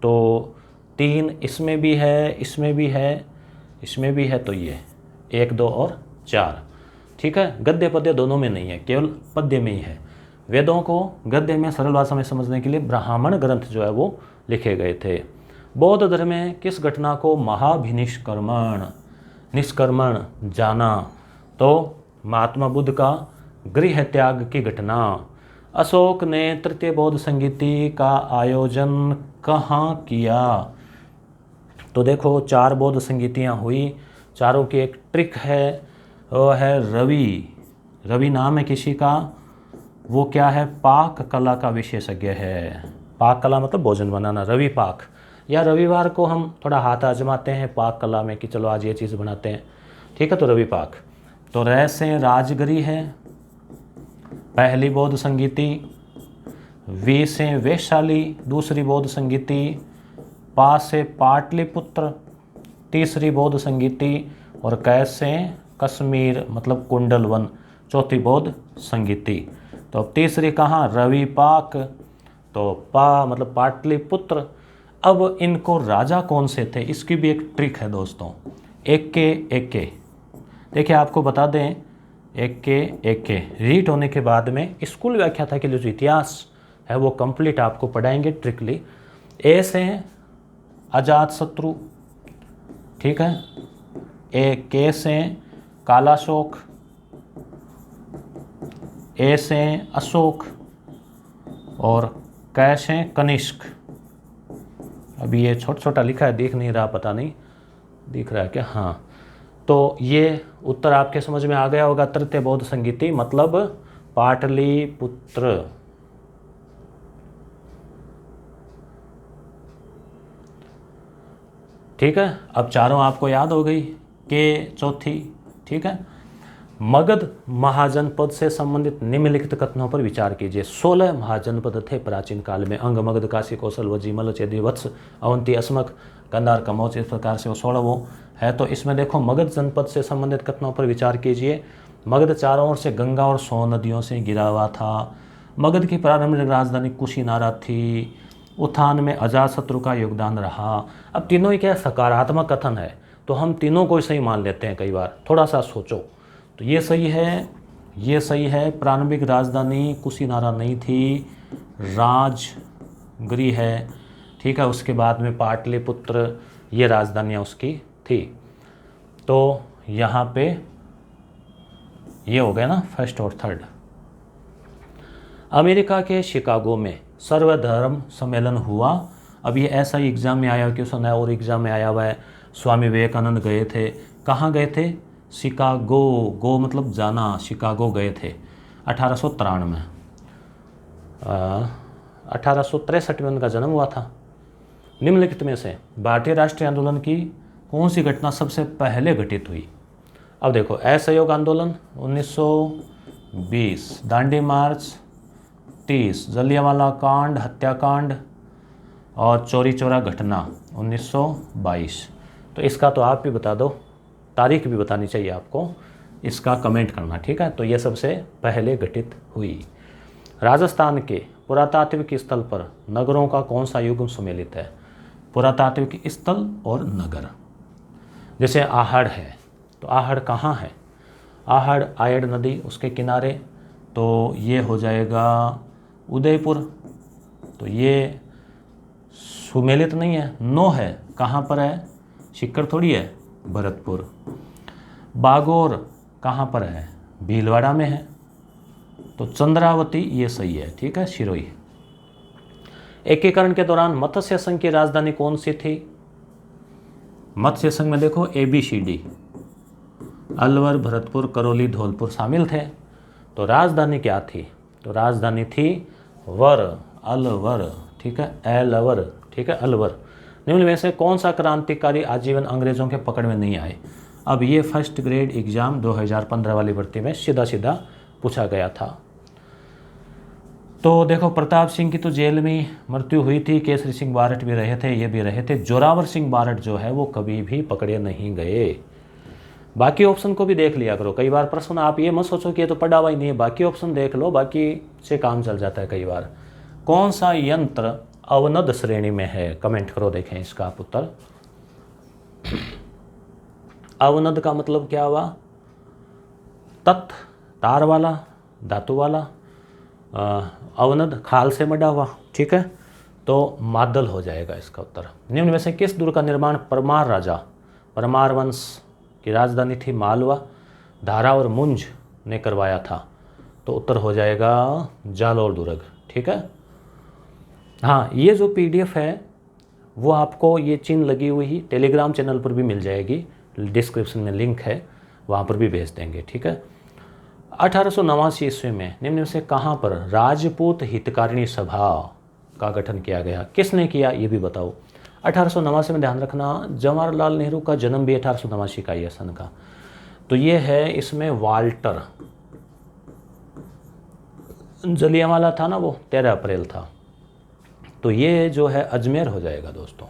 तो 3 इसमें भी है, इसमें भी है, इसमें भी है, तो ये 1, 2 और 4, ठीक है। गद्य पद्य दोनों में नहीं है, केवल पद्य में ही है। वेदों को गद्य में सरल भाषा में समझने के लिए ब्राह्मण ग्रंथ जो है वो लिखे गए थे। बौद्ध धर्म में किस घटना को महाभिनिष्क्रमण निष्क्रमण जाना? तो महात्मा बुद्ध का गृह त्याग की घटना। अशोक ने तृतीय बौद्ध संगीति का आयोजन कहाँ किया? तो देखो, 4 बौद्ध संगीतियाँ हुई, चारों की एक ट्रिक है, वो है रवि। रवि नाम है किसी का, वो क्या है, पाक कला का विशेषज्ञ है। पाक कला मतलब भोजन बनाना, रवि पाक। या रविवार को हम थोड़ा हाथ आजमाते हैं पाक कला में कि चलो आज ये चीज़ बनाते हैं, ठीक है, तो रवि पाक। तो र से राजगिरी है पहली बौद्ध संगीति, वी से वैशाली दूसरी बौद्ध संगीति, पा से पाटलिपुत्र तीसरी बौद्ध संगीति, और कै से कश्मीर मतलब कुंडलवन चौथी बौद्ध संगीति। तो अब तीसरी कहाँ, रवि पाक, तो पा मतलब पाटलिपुत्र। अब इनको राजा कौन से थे, इसकी भी एक ट्रिक है दोस्तों। एक के देखिए, आपको बता दें, एक के रीट होने के बाद में स्कूल व्याख्या था कि जो इतिहास है वो कंप्लीट आपको पढ़ाएंगे ट्रिकली। ए से अजात शत्रु, ठीक है, ए के से कालाशोक, ए से अशोक, और कै से कनिष्क। अभी ये छोटा छोटा लिखा है, दिख नहीं रहा, पता नहीं दिख रहा है क्या, हाँ। तो ये उत्तर आपके समझ में आ गया होगा। तृतीय बौद्ध संगीति मतलब पाटलिपुत्र। ठीक है, अब चारों आपको याद हो गई, के चौथी, ठीक है। मगध महाजनपद से संबंधित निम्नलिखित कथनों पर विचार कीजिए। 16 महाजनपद थे प्राचीन काल में, अंग, मगध, काशी, कौशल, वजीमल, चेदी, वत्स, अवंती, अस्मक, गंधार, कमोच, इस प्रकार से वो 16 वो है। तो इसमें देखो मगध जनपद से संबंधित कथनों पर विचार कीजिए। मगध चारों ओर से गंगा और सोन नदियों से घिरा हुआ था। मगध की प्रारंभिक राजधानी कुशीनारा थी। उत्थान में अजातशत्रु का योगदान रहा। अब तीनों ही क्या सकारात्मक कथन है, तो हम तीनों को सही मान लेते हैं। कई बार थोड़ा सा सोचो तो ये सही है, ये सही है। प्रारंभिक राजधानी कुशीनारा नहीं थी, राजगिरी है, ठीक है। उसके बाद में पाटलिपुत्र, ये राजधानियाँ उसकी थी। तो यहाँ पे ये हो गया ना फर्स्ट और थर्ड। अमेरिका के शिकागो में सर्वधर्म सम्मेलन हुआ। अब ये ऐसा ही एग्ज़ाम में आया क्वेश्चन है और एग्ज़ाम में आया हुआ है। स्वामी विवेकानंद गए थे, कहाँ गए थे? शिकागो, गो मतलब जाना, शिकागो गए थे 1893 1863 में उनका जन्म हुआ था। निम्नलिखित में से भारतीय राष्ट्रीय आंदोलन की कौन सी घटना सबसे पहले घटित हुई? अब देखो, असहयोग आंदोलन 1920, दांडी मार्च 30, जलियांवाला कांड हत्याकांड और चौरी चौरा घटना 1922। तो इसका तो आप भी बता दो, तारीख भी बतानी चाहिए आपको, इसका कमेंट करना, ठीक है। तो ये सबसे पहले घटित हुई। राजस्थान के पुरातात्विक स्थल पर नगरों का कौन सा युग सम्मिलित है? पुरातात्विक स्थल और नगर, जैसे आहड़ है, तो आहड़ कहाँ है? आहड़ आयड़ नदी उसके किनारे, तो ये हो जाएगा उदयपुर। तो ये सुमेलित नहीं है, नो है, कहाँ पर है? शिक्कर थोड़ी है, भरतपुर। बागोर कहाँ पर है? भीलवाड़ा में है। तो चंद्रावती ये सही है, ठीक है, शिरोई। एकीकरण के दौरान मत्स्य संघ की राजधानी कौन सी थी? मत्स्य संघ में देखो ABCD, अलवर, भरतपुर, करौली, धौलपुर शामिल थे। तो राजधानी क्या थी? तो राजधानी थी वर, अलवर, ठीक है, अलवर, ठीक है, अलवर। निम्न में से कौन सा क्रांतिकारी आजीवन अंग्रेजों के पकड़ में नहीं आए? अब ये फर्स्ट ग्रेड एग्जाम 2015 वाली भर्ती में सीधा सीधा पूछा गया था। तो देखो, प्रताप सिंह की तो जेल में मृत्यु हुई थी, केसरी सिंह बारट भी रहे थे, ये भी रहे थे। जोरावर सिंह बारट जो है वो कभी भी पकड़े नहीं गए। बाकी ऑप्शन को भी देख लिया करो। कई बार प्रश्न आप ये मत सोचो कि ये तो पढ़ा हुआ ही नहीं है, बाकी ऑप्शन देख लो, बाकी से काम चल जाता है कई बार। कौन सा यंत्र अवनद श्रेणी में है? कमेंट करो, देखें इसका आप उत्तर। अवनद का मतलब क्या हुआ? तत्, तार वाला, धातु वाला। अवनद खाल से मढ़ा हुआ, ठीक है। तो मादल हो जाएगा इसका उत्तर। निम्न में से किस दुर्ग का निर्माण परमार राजा, परमार वंश की राजधानी थी मालवा, धारा और मुंज ने करवाया था? तो उत्तर हो जाएगा जालौर दुर्ग, ठीक है। हाँ, ये जो PDF है वो आपको, ये चिन्ह लगी हुई टेलीग्राम चैनल पर भी मिल जाएगी, डिस्क्रिप्शन में लिंक है, वहाँ पर भी भेज देंगे, ठीक है। 1889 ईस्वी में निम्न में से कहाँ पर राजपूत हितकारिणी सभा का गठन किया गया? किसने किया ये भी बताओ। 1889 में ध्यान रखना, जवाहरलाल नेहरू का जन्म भी 1889 का ही है सन का। तो ये है, इसमें वाल्टर, जलियांवाला था ना वो 13 अप्रैल था, तो ये जो है अजमेर हो जाएगा दोस्तों।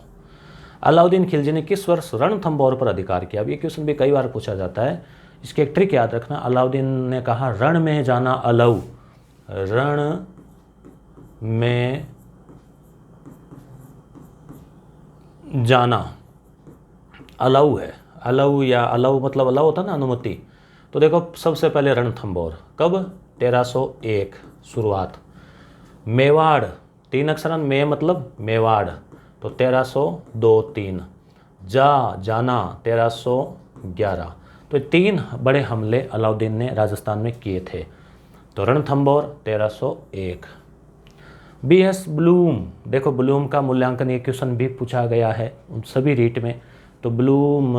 अलाउद्दीन खिलजी ने किस वर्ष रणथंभौर पर अधिकार किया? अब ये क्वेश्चन भी कई बार पूछा जाता है, इसकी एक ट्रिक याद रखना। अलाउद्दीन ने कहा रण में जाना अलाउ, रण में जाना अलाउ है, अलाउ या अलाउ मतलब अलाउ होता ना, अनुमति। तो देखो, सबसे पहले रणथंभौर कब? 1301 शुरुआत। मेवाड़, 3 अक्षर में मतलब मेवाड़, तो 1302-3। जाना 1311। तो 3 बड़े हमले अलाउद्दीन ने राजस्थान में किए थे। तो रणथंभौर 1301। BS ब्लूम, देखो ब्लूम का मूल्यांकन, ये क्वेश्चन भी पूछा गया है सभी रीट में। तो ब्लूम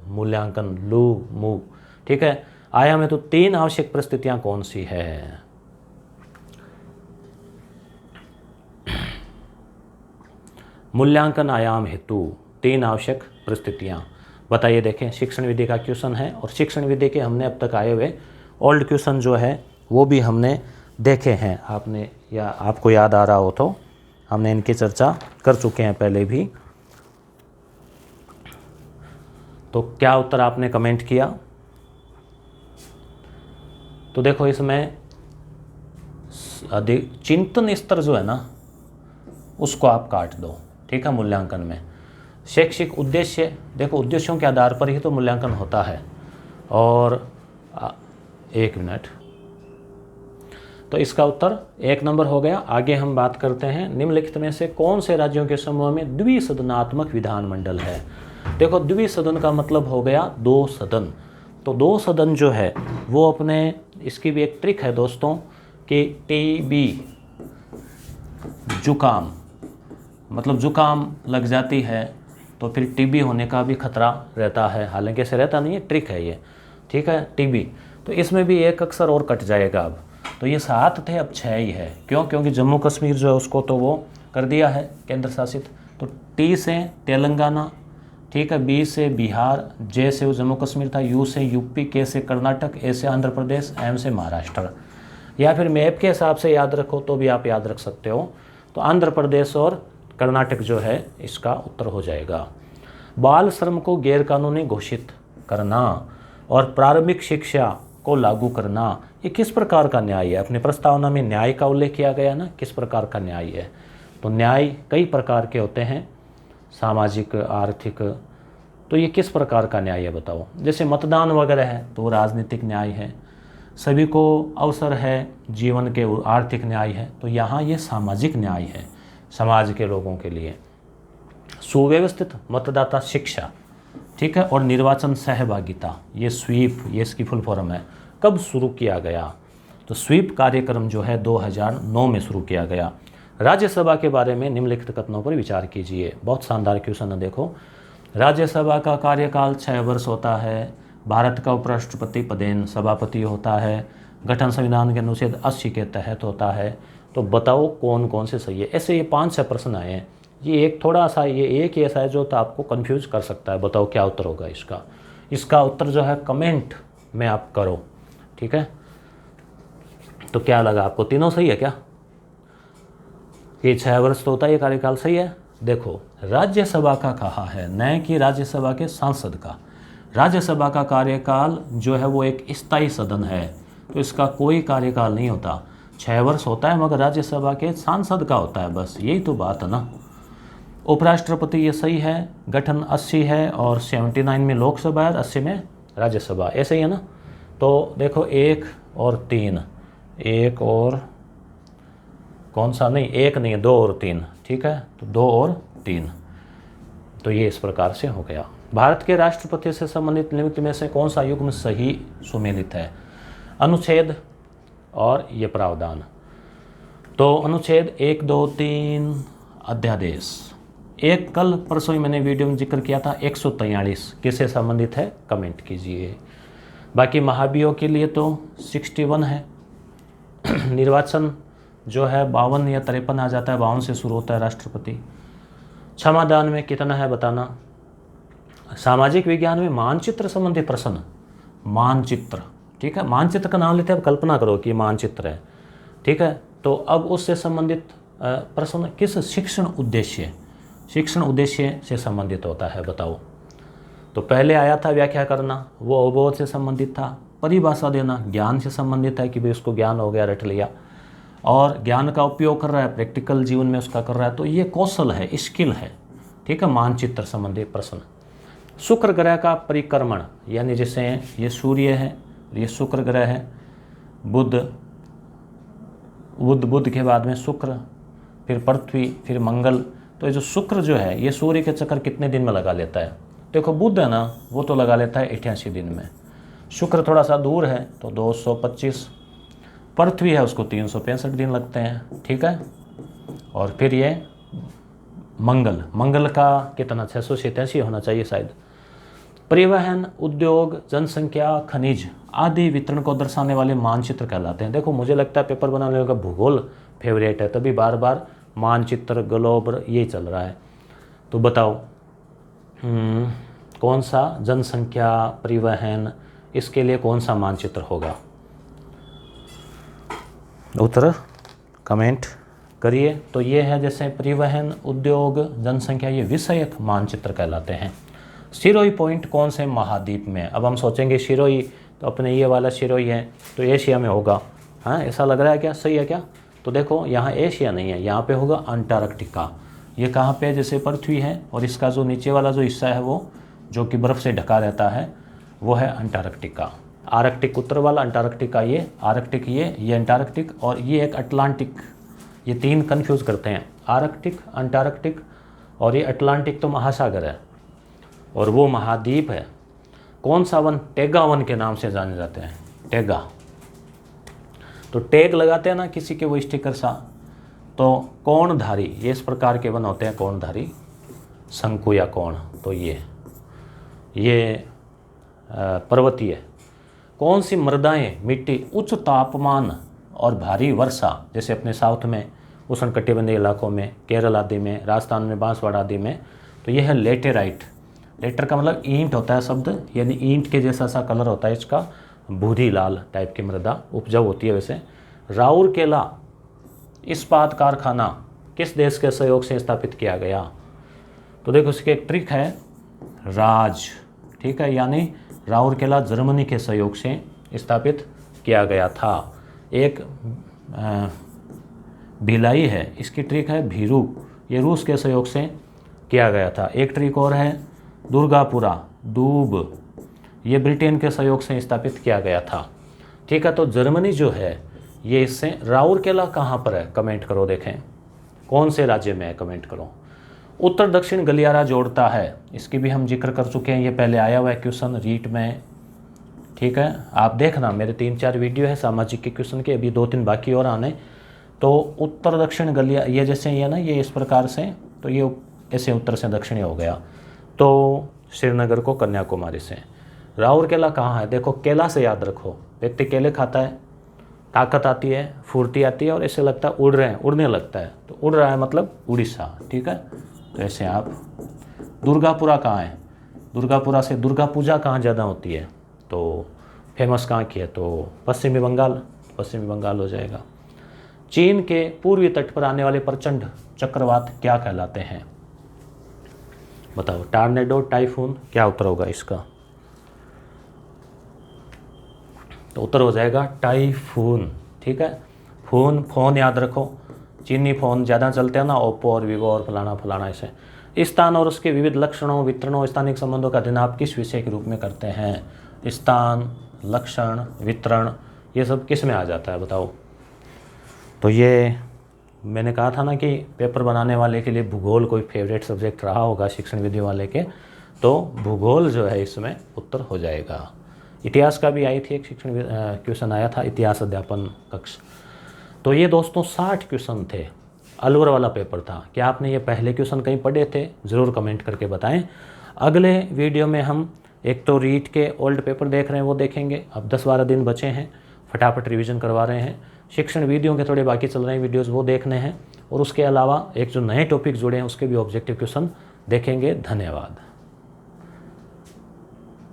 मूल्यांकन, लू मू, ठीक है। आयाम में तो 3 आवश्यक परिस्थितियां कौन सी है? मूल्यांकन आयाम हेतु 3 आवश्यक परिस्थितियां। बताइए, देखें शिक्षण विधि का क्वेश्चन है और शिक्षण विधि के हमने अब तक आए हुए ओल्ड क्वेश्चन जो है वो भी हमने देखे हैं। आपने या आपको याद आ रहा हो तो हमने इनकी चर्चा कर चुके हैं पहले भी। तो क्या उत्तर आपने कमेंट किया? तो देखो इसमें अधिक चिंतन स्तर जो है ना उसको आप काट दो, ठीक है, मूल्यांकन में। शैक्षिक उद्देश्य, देखो उद्देश्यों के आधार पर ही तो मूल्यांकन होता है। और 1 मिनट, तो इसका उत्तर 1 नंबर हो गया। आगे हम बात करते हैं, निम्नलिखित में से कौन से राज्यों के समूह में द्विसदनात्मक विधानमंडल है। देखो द्विसदन का मतलब हो गया 2 सदन। तो 2 सदन जो है वो अपने, इसकी भी एक ट्रिक है दोस्तों कि टीबी जुकाम, मतलब जुकाम लग जाती है तो फिर टीबी होने का भी खतरा रहता है। हालांकि ऐसे रहता नहीं है, ट्रिक है ये, ठीक है, टीबी। तो इसमें भी एक अक्षर और कट जाएगा अब। तो ये 7 थे, अब 6 ही है। क्यों? क्योंकि जम्मू कश्मीर जो है उसको तो वो कर दिया है केंद्र शासित। तो टी से तेलंगाना, ठीक है, बी से बिहार, जे से वो जम्मू कश्मीर था, यू से यूपी, के से कर्नाटक, ए से आंध्र प्रदेश, एम से महाराष्ट्र। या फिर मैप के हिसाब से याद रखो तो भी आप याद रख सकते हो। तो आंध्र प्रदेश और कर्नाटक जो है इसका उत्तर हो जाएगा। बाल श्रम को गैरकानूनी घोषित करना और प्रारंभिक शिक्षा को लागू करना, ये किस प्रकार का न्याय है? अपनी प्रस्तावना में न्याय का उल्लेख किया गया ना, किस प्रकार का न्याय है? तो न्याय कई प्रकार के होते हैं, सामाजिक, आर्थिक। तो ये किस प्रकार का न्याय है बताओ? जैसे मतदान वगैरह है तो राजनीतिक न्याय है, सभी को अवसर है जीवन के, आर्थिक न्याय है। तो यहाँ ये सामाजिक न्याय है, समाज के लोगों के लिए। सुव्यवस्थित मतदाता शिक्षा, ठीक है, और निर्वाचन सहभागिता, ये स्वीप, ये इसकी फुल फॉर्म है। कब शुरू किया गया? तो स्वीप कार्यक्रम जो है 2009 में शुरू किया गया। राज्यसभा के बारे में निम्नलिखित कथनों पर विचार कीजिए। बहुत शानदार क्वेश्चन है, देखो। राज्यसभा का कार्यकाल 6 वर्ष होता है। भारत का उपराष्ट्रपति पदेन सभापति होता है। गठन संविधान के अनुच्छेद 80 के तहत होता है। तो बताओ कौन कौन से सही है? ऐसे ये 5-6 प्रश्न आए हैं। ये एक थोड़ा सा, ये एक ही ऐसा है जो तो आपको कंफ्यूज कर सकता है। बताओ क्या उत्तर होगा इसका? इसका उत्तर जो है कमेंट में आप करो, ठीक है। तो क्या लगा आपको, तीनों सही है क्या? ये 6 वर्ष तो होता है ये कार्यकाल, सही है। देखो राज्यसभा का कहा है, न कि राज्यसभा के सांसद का। राज्यसभा का कार्यकाल जो है वो एक स्थायी सदन है, तो इसका कोई कार्यकाल नहीं होता। 6 वर्ष होता है मगर राज्यसभा के सांसद का होता है, बस यही तो बात है ना। उपराष्ट्रपति ये सही है, गठन 80 है और 79 में लोकसभा है, 80 में राज्यसभा, ऐसे ही है ना। तो देखो 1 और 3, 1 और कौन सा, नहीं 1 नहीं, 2 और 3, ठीक है। तो 2 और 3, तो ये इस प्रकार से हो गया। भारत के राष्ट्रपति से संबंधित निम्नलिखित में से कौन सा युग्म सही सुमेलित है? अनुच्छेद और ये प्रावधान। तो अनुच्छेद 1, 2, 3 अध्यादेश। एक कल परसों ही मैंने वीडियो में जिक्र किया था, 143 किससे संबंधित है? कमेंट कीजिए। बाकी महाभियोग के लिए तो 61 है। निर्वाचन जो है 52 या 53 आ जाता है, 52 से शुरू होता है राष्ट्रपति। क्षमादान में कितना है बताना। सामाजिक विज्ञान में मानचित्र संबंधी प्रश्न, मानचित्र, ठीक है, मानचित्र का नाम लेते हैं, अब कल्पना करो कि मानचित्र है, ठीक है। तो अब उससे संबंधित प्रश्न किस शिक्षण उद्देश्य, शिक्षण उद्देश्य से संबंधित होता है बताओ। तो पहले आया था व्याख्या करना, वो अवबोध से संबंधित था। परिभाषा देना ज्ञान से संबंधित है कि भाई उसको ज्ञान हो गया, रट लिया, और ज्ञान का उपयोग कर रहा है, प्रैक्टिकल जीवन में उसका कर रहा है, तो ये कौशल है, स्किल है, ठीक है, मानचित्र संबंधी प्रश्न। शुक्र ग्रह का परिक्रमण, यानी जैसे ये सूर्य है, ये शुक्र ग्रह है, बुध के बाद में शुक्र, फिर पृथ्वी, फिर मंगल। तो ये जो शुक्र जो है ये सूर्य के चक्कर कितने दिन में लगा लेता है? देखो बुध है ना, वो तो लगा लेता है 88 दिन में। शुक्र थोड़ा सा दूर है तो 225। पृथ्वी है उसको 365 दिन लगते हैं, ठीक है। और फिर ये मंगल का कितना, 687 होना चाहिए शायद। परिवहन, उद्योग, जनसंख्या, खनिज आदि वितरण को दर्शाने वाले मानचित्र कहलाते हैं। देखो मुझे लगता है पेपर बनाने का भूगोल फेवरेट है, तभी बार बार मानचित्र, ग्लोब, ये चल रहा है। तो बताओ कौन सा जनसंख्या, परिवहन, इसके लिए कौन सा मानचित्र होगा? उत्तर कमेंट करिए। तो ये है जैसे परिवहन, उद्योग, जनसंख्या, ये विषयक मानचित्र कहलाते हैं। शिरोई पॉइंट कौन से महाद्वीप में? अब हम सोचेंगे शिरोई तो अपने ये वाला शिरोई है तो एशिया में होगा। हाँ, ऐसा लग रहा है क्या? सही है क्या? तो देखो यहाँ एशिया नहीं है, यहाँ पे होगा अंटार्कटिका। ये कहाँ पे? जैसे पृथ्वी है और इसका जो नीचे वाला जो हिस्सा है वो जो कि बर्फ़ से ढका रहता है वो है अंटार्कटिका। आर्कटिक उत्तर वाला, अंटार्कटिका ये, आर्कटिक ये अंटार्कटिक, और ये एक अटलांटिक। ये तीन कन्फ्यूज़ करते हैं, आर्कटिक, अंटार्कटिक और ये अटलांटिक तो महासागर है और वो महाद्वीप है। कौन सा वन? टैगा वन के नाम से जाने जाते हैं, टैगा। तो टैग लगाते हैं ना किसी के वो स्टिकर सा, तो कोणधारी, ये इस प्रकार के वन होते हैं, कोणधारी, शंकु या कोण। तो ये पर्वतीय। कौन सी मृदाएं, मिट्टी उच्च तापमान और भारी वर्षा, जैसे अपने साउथ में उष्णकटिबंधीय इलाकों में, केरल आदि में, राजस्थान में, बांसवाड़ा आदि में, तो यह है लेटेराइट। लेटर का मतलब ईंट होता है शब्द, यानी ईंट के जैसा सा कलर होता है इसका, भूरी लाल टाइप की मृदा उपजाऊ होती है। वैसे राउरकेला इस्पात कारखाना किस देश के सहयोग से स्थापित किया गया? तो देखो इसकी एक ट्रिक है, राज, ठीक है, यानी राउरकेला जर्मनी के सहयोग से स्थापित किया गया था। एक भिलाई है, इसकी ट्रिक है भीरू, ये रूस के सहयोग से किया गया था। एक ट्रिक और है दुर्गापुरा, दूब, ये ब्रिटेन के सहयोग से स्थापित किया गया था। ठीक है, तो जर्मनी जो है ये इससे, राउरकेला कहाँ पर है? कमेंट करो, देखें कौन से राज्य में है, कमेंट करो। उत्तर दक्षिण गलियारा जोड़ता है, इसकी भी हम जिक्र कर चुके हैं, ये पहले आया हुआ है क्वेश्चन रीट में। ठीक है, आप देखना मेरे 3-4 वीडियो है सामाजिक के क्वेश्चन के, अभी 2-3 बाकी और आने। तो उत्तर दक्षिण गलियारा, ये जैसे ये ना, ये इस प्रकार से, तो ये ऐसे उत्तर से दक्षिणी हो गया, तो श्रीनगर को कन्याकुमारी से। राउरकेला कहाँ है? देखो केला से याद रखो, व्यक्ति केले खाता है, ताकत आती है, फुर्ती आती है और ऐसे लगता है उड़ रहे हैं, उड़ने लगता है, तो उड़ रहा है मतलब उड़ीसा। ठीक है, तो ऐसे आप। दुर्गापुरा कहाँ है? दुर्गापुरा से दुर्गा पूजा कहाँ ज़्यादा होती है? तो फेमस कहाँ की है? तो पश्चिमी बंगाल, पश्चिमी बंगाल हो जाएगा। चीन के पूर्वी तट पर आने वाले प्रचंड चक्रवात क्या कहलाते हैं? बताओ, टॉर्नेडो, टाइफून, क्या उत्तर होगा इसका? तो उत्तर हो जाएगा टाइफून। ठीक है, फोन याद रखो, चीनी फ़ोन ज़्यादा चलते हैं ना, ओप्पो और वीवो और फलाना ऐसे। स्थान और उसके विविध लक्षणों, वितरणों, स्थानिक संबंधों का अध्ययन आप किस विषय के रूप में करते हैं? स्थान, लक्षण, वितरण, ये सब किस में आ जाता है बताओ? तो ये मैंने कहा था ना कि पेपर बनाने वाले के लिए भूगोल कोई फेवरेट सब्जेक्ट रहा होगा शिक्षण विधियों वाले के, तो भूगोल जो है इसमें उत्तर हो जाएगा। इतिहास का भी आई थी, एक शिक्षण क्वेश्चन आया था, इतिहास अध्यापन कक्ष। तो ये दोस्तों 60 क्वेश्चन थे, अलवर वाला पेपर था। क्या आपने ये पहले क्वेश्चन कहीं पढ़े थे? ज़रूर कमेंट करके बताएं। अगले वीडियो में हम एक तो रीट के ओल्ड पेपर देख रहे हैं, वो देखेंगे। अब 10-12 दिन बचे हैं, फटाफट रिवीजन करवा रहे हैं। शिक्षण विधियों के थोड़े बाकी चल रहे हैं वीडियोज़, वो देखने हैं। और उसके अलावा एक जो नए टॉपिक जुड़े हैं उसके भी ऑब्जेक्टिव क्वेश्चन देखेंगे। धन्यवाद।